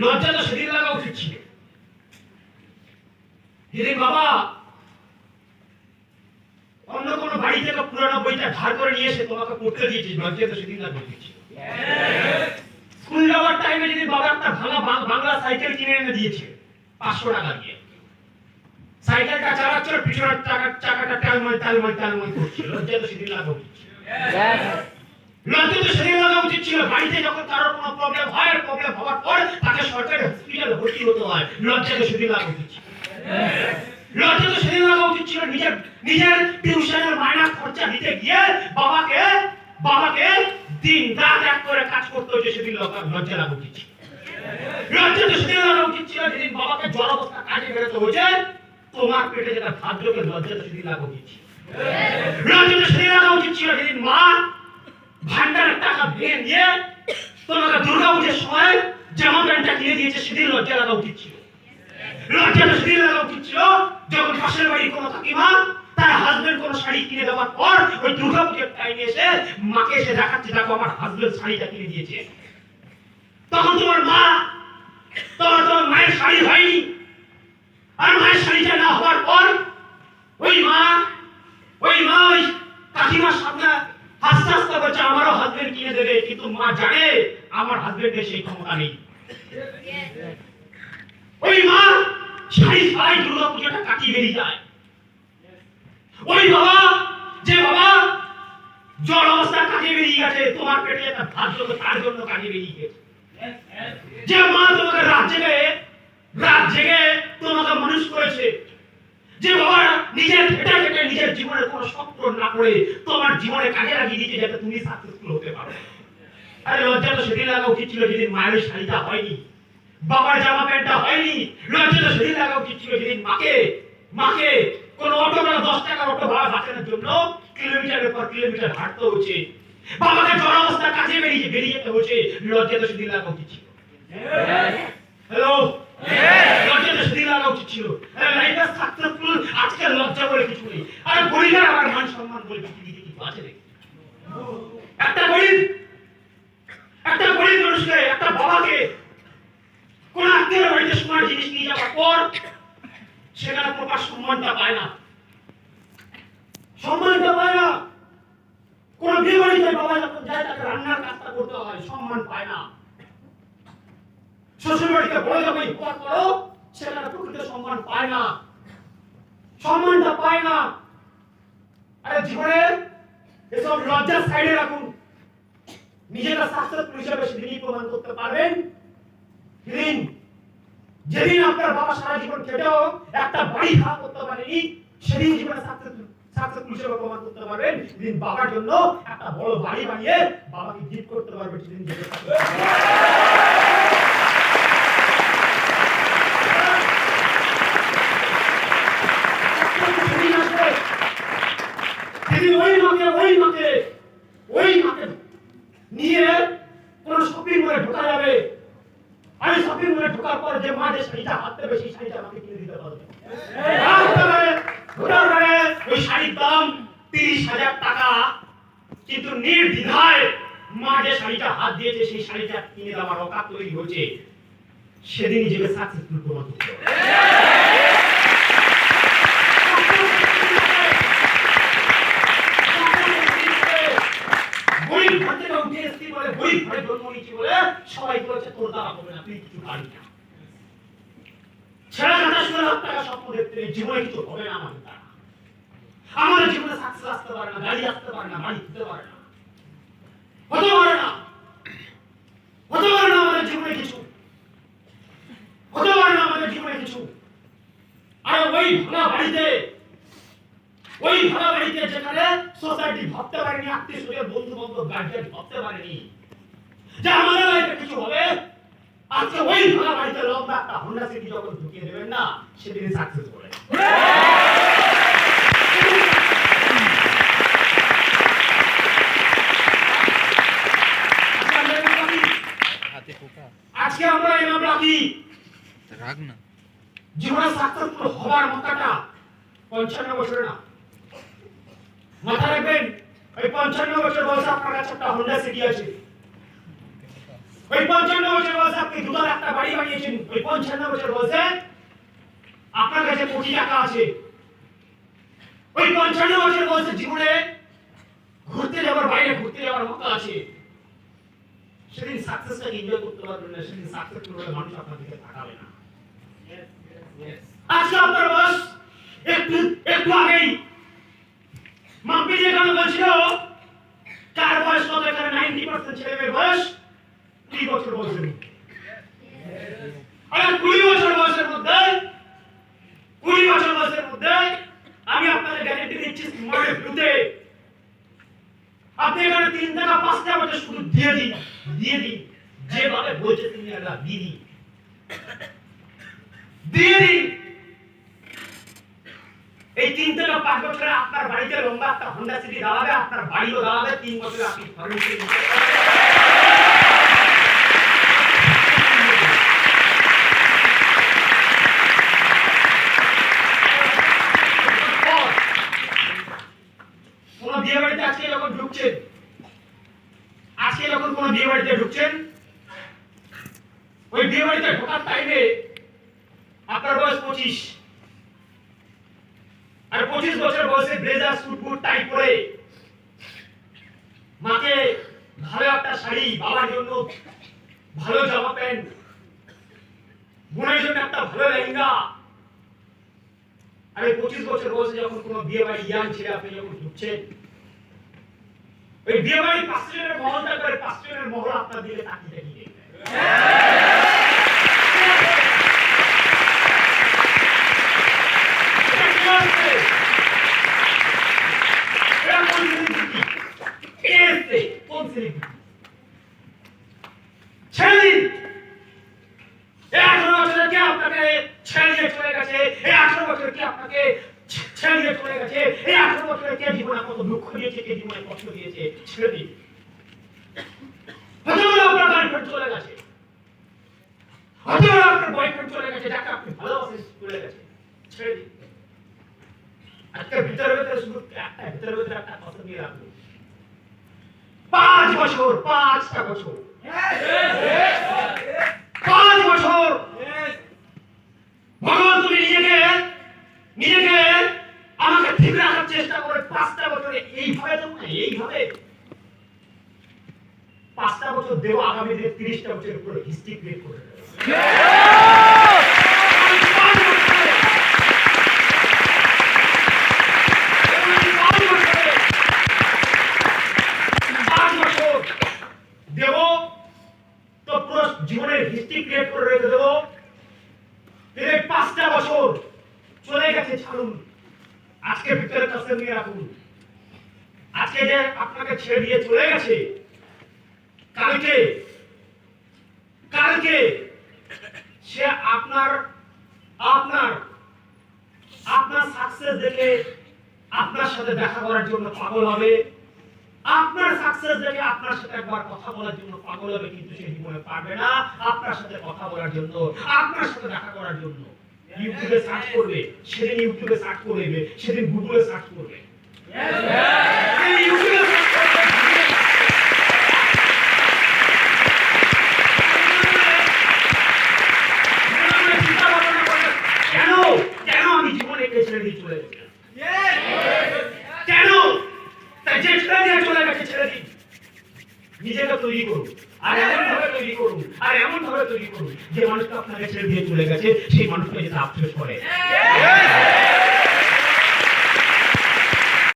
লজ্জা তো সেদিন লাগা উচিত ছিল, যেদিন বাবা অন্য কোনো বাড়ি থেকে পুরানো বইটা ধার করে নিয়ে এসে তোমাকে পড়তে দিয়েছিস। লজ্জা তো সেদিন লাগা উচিত ছিল। স্কুল যাওয়ার টাইমে যদি বাবা একটা ভাঙা বাংলা সাইকেল কিনে এনে দিয়েছে 500 টাকা দিয়ে, সাইকেলটা চালাচ্ছিল, পিছনের চাকাটা টালময় করছিল। লজ্জা তো সেদিন লাগা উচিত ছিল। লজ্জা তো সেদিন লাগা উচিত ছিল। বাড়িতে যখন কারোর কোনো প্রবলেম হয়, প্রবলেম হওয়ার পর তাকে সরকারি হসপিটালে ভর্তি হতে হয়, লজ্জা তো সেদিন লাগা উচিত ছিল। লজ্জা তো সেদিন লাগা উচিত ছিল। নিজের টিউশনের মাইনা খরচা দিতে গিয়ে বাবাকে দিন রাত এক করে কাজ করতে হচ্ছে, সেদিন লজ্জা লাগা উচিত ছিল। লজ্জা তো সেদিন লাগা উচিত ছিল, যেদিন বাবাকে জ্বর অবস্থা কাজে বেরোতে হয়েছে, তোমার পেটে যেটা ভাত জমে, লজ্জা তো সেদিন লাগা উচিত ছিল। লজ্জা তো সেদিন লাগা উচিত ছিল, যেদিন মা ভান্ডারের টাকা ভেঙে নিয়ে তোমাকে দুর্গা পুজোর সময় জামা প্যান্টটা কিনে দিয়েছে, সেদিন লজ্জা লাগা উচিত ছিল। লজ্জা তো সেদিন লাগা উচিত ছিল, যখন পাশের বাড়ির কোনো কাকিমা তার হাজবেন্ড কোনো শাড়ি কিনে দেওয়ার পর ওই দুর্গা পুজোর টাইমে এসে মাকে এসে দেখাচ্ছে, দেখো আমার হাজবেন্ড শাড়িটা কিনে দিয়েছে। তখন তোমার মায়ের শাড়ি হয়নি, আর মায়ের শাড়িটা না হওয়ার পর ওই মা ওই কাকিমার সামনে হাসতে হাসতে বলছে আমারও হাজবেন্ড কিনে দেবে, কিন্তু মা জানে আমার হাজবেন্ডের সেই ক্ষমতা নেই। ওই মা শাড়ি ছাড়াই দুর্গা পুজোটা কাটিয়ে বেরিয়ে যায়। ওই বাবা জ্বর অবস্থা কাটিয়ে বেরিয়ে গেছে, তোমার পেটে একটা ভাত জমে তার জন্য কাটিয়ে বেরিয়ে গেছে। যে মা তোমাকে রাত জেগে তোমাকে মানুষ করেছে, যে বাবা নিজের খেটে নিজের জীবনের কোনো স্বপ্ন না করে তোমার জীবনে কাজে লাগিয়ে দিয়েছে যাতে তুমি সাকসেসফুল হতে পারো। আরে লজ্জা তো সেদিন লাগা উচিত ছিল, যেদিন মায়ের শাড়িটা হয়নি, বাবার জামা প্যান্টটা হয়নি। লজ্জা তো সেদিন লাগা উচিত ছিল, যেদিন মাকে কোনো অটো ভাড়া 10 টাকার অটো ভাড়া বাঁচানোর জন্য কিলোমিটারের পর কিলোমিটার হাঁটতে হচ্ছে, বাবাকে জ্বর অবস্থা কাজে বেরিয়ে যেতে হচ্ছে। লজ্জা তো সেদিন লাগা উচিত ছিল। হ্যালো, লজ্জা তো সেদিন লাগা উচিত ছিল। লাইফে সাকসেসফুল আজকে লজ্জা বলে কিছু নেই। আরে গরিবের আবার মান সম্মান বলে পৃথিবীতে কিছু আছে নাকি? একটা গরিব মানুষকে, একটা বাবাকে কোন আত্মীয়ের বাড়িতে সোনার জিনিস নিয়ে যাওয়ার পর সেখানে প্রকাশ সম্মানটা পায় না। কোন বিয়ে বাড়িতে বাবা যখন যায় তাকে রান্নার কাজটা করতে হয়, সম্মান পায় না। শ্বশুর বাড়িতে বড় যখন উপহার করো, সেখানে প্রকৃত সম্মান পায় না, সম্মানটা পায় না। আরে জীবনে এসব লজ্জার সাইডে রাখুন। নিজেরা সাকসেসফুল হিসেবে সেদিনই প্রমাণ করতে পারবেন যেদিন আপনার বাবা সারা জীবন খেটেও একটা বাড়ি খাওয়া করতে পারেনি, সেদিন জীবনে সাকসেসফুল হিসেবে প্রমাণ করতে পারবেন। যেদিন বাবার জন্য একটা বড় বাড়ি বানিয়ে বাবাকে গিফট করতে পারবেন, সেদিন ওই মাকে নিয়ে কোন শপিং মলে ঢোকা যাবে। আমি শপিং মলে ঢোকার পর যে মা যে শাড়িটা হাত দেবে, সেই শাড়িটা আমাকে কিনে দিতে পারবে। ওই শাড়ির দাম 30,000 টাকা, কিন্তু নির্দ্বিধায় মা যে শাড়িটা হাত দিয়েছে সেই শাড়িটা কিনে দেওয়ার অকাত তৈরি হয়েছে, সেদিন নিজেকে সাকসেসফুল প্রমাণ করতে হবে। সবাই বলেছে তোর দ্বারা হবে না, তুই কিছু পারবি না। ছেড়ে কথা শুনে লাখ টাকা স্বপ্ন দেখতে জীবনে কিছু হবে না আমাদের দ্বারা। আমাদের জীবনে সাকসেস আসতে পারে না, গাড়ি আসতে পারে না, বাড়ি দিতে পারে না, হতে পারে না আমাদের জীবনে কিছু, হতে পারে না আমাদের জীবনে কিছু। আর ওই ভাঙা বাড়িতে যেখানে সোসাইটি ভাবতে পারেনি, আত্মীয় স্বজন বন্ধু বান্ধব গার্জিয়ান ভাবতে পারেনি যে আমাদের লাইফে কিছু হবে, আজকে ওই ভাঙা বাড়িতে লম্বা একটা হোন্ডা সিটি যখন ঢুকিয়ে দেবেন না, সেদিন সাকসেস করে। আজকে আমরা এই নাম রাখি জীবনে সাকসেসফুল হওয়ার মাথাটা 55 বছরে না। মাথা রাখবেন, ওই 55 বছর বয়সে আপনার কাছে একটা হোন্ডা সিটি আছে, ওই 55 বছর বয়সে আপনি দুটার একটা বাড়ি বাড়ি বানিয়েছেন ওই 55 বছর বয়সে আপনার কাছে কোটি টাকা আছে, ওই 55 বছর বয়সে জীবনে ঘুরতে যাওয়ার বাইরে ঘুরতে যাওয়ার মতো আছে, সেদিন সাকসেসটাকে এনজয় করতে পারবেন না, সেদিন সাকসেসফুল হলে মানুষ আপনার দিকে তাকাবে না। আজকে আপনার বয়স একটু আগেই মাম্পি যেখানে বলছিল কার বয়স কত, এখানে 90% ছেলেমেয়ের বয়স 20 বছর বয়সের মধ্যে। আর 20 বছর বয়সের মধ্যে আমি আপনাদের গ্যারান্টি দিচ্ছি স্মার্ট ব্লুতে আপনি এখানে 3 থেকে 5টা বছর শুধু দিয়ে দিন যেভাবে বলছে তিনি আল্লাহ দিয়ে দিন এই 3 থেকে 5 বছরে আপনার বাড়িতে লম্বা একটা হোন্ডা সিটি দাঁড়াবে, আপনার বাড়িও দাঁড়াবে, 3 বছরে আপনি ফার্নিচার কোন বিয়ে বাড়িতে আজকে যখন কোন বিয়ে বাড়িতে ঢুকছেন, ওই বিয়ে বাড়িতে ঢোকার টাইমে আপনার বয়স 25, আর 25 বছর বয়সে ব্লেজার স্যুট বুট টাই পরে মাকে ভালো একটা শাড়ি, বাবার জন্য ভালো জামা প্যান্ট, বোনের জন্য একটা ভালো লেহেঙ্গা, আর 25 বছর বয়সে যখন কোন বিয়ে বাড়ি ইয়াং ছেলে আপনি যখন ঢুকছেন, ওই বিয়ে বাড়ির 5 জনের মহলটা করে 5 জনের মহল আপনার দিকে তাকিয়ে দেখবে। আজকে ভিতরে শুধু একটা কথা নিয়ে রাখবো, 5 বছর 5টা বছর 5 বছর ভগবান তুমি নিজেকে আমাকে ঠিক রাখার চেষ্টা করে 5টা বছরে এইভাবে 5টা বছর দেব, আগামী দিনে 30টা বছরের উপরে হিস্ট্রি ক্রিয়েট করে দেব। জীবনের হিস্ট্রি ক্রিয়েট করে রেখে দেব। 5টা বছর চলে গেছে, ছাড়ুন, আজকে ভিতরে কাছে নিয়ে রাখুন। আজকে যে আপনাকে ছেড়ে দিয়ে চলে গেছে, কালকে সে আপনার সাকসেস দেখে আপনার সাথে দেখা করার জন্য পাগল হবে, আপনার সাকসেস দেখে আপনার সাথে একবার কথা বলার জন্য পাগল হবে, কিন্তু সে জীবনে পারবে না আপনার সাথে কথা বলার জন্য, আপনার সাথে দেখা করার জন্য। ইউটিউবে সার্চ করবে, সেদিন ইউটিউবে সার্চ করবে, সেদিন গুগলে সার্চ করবে, ইউটিউবে সার্চ করবে। কেন আমি জীবনে ছেড়ে দিয়ে চলে গেছি, কেন যে ছেড়ে দিয়ে চলে গেছে ছেড়ে দিন, নিজেকে তৈরি করুন, আর এমন ভাবে তৈরি করুন যে মানুষটা আপনাকে ছেড়ে দিয়ে চলে গেছে সেই মানুষটা যেটা আফসোস করে।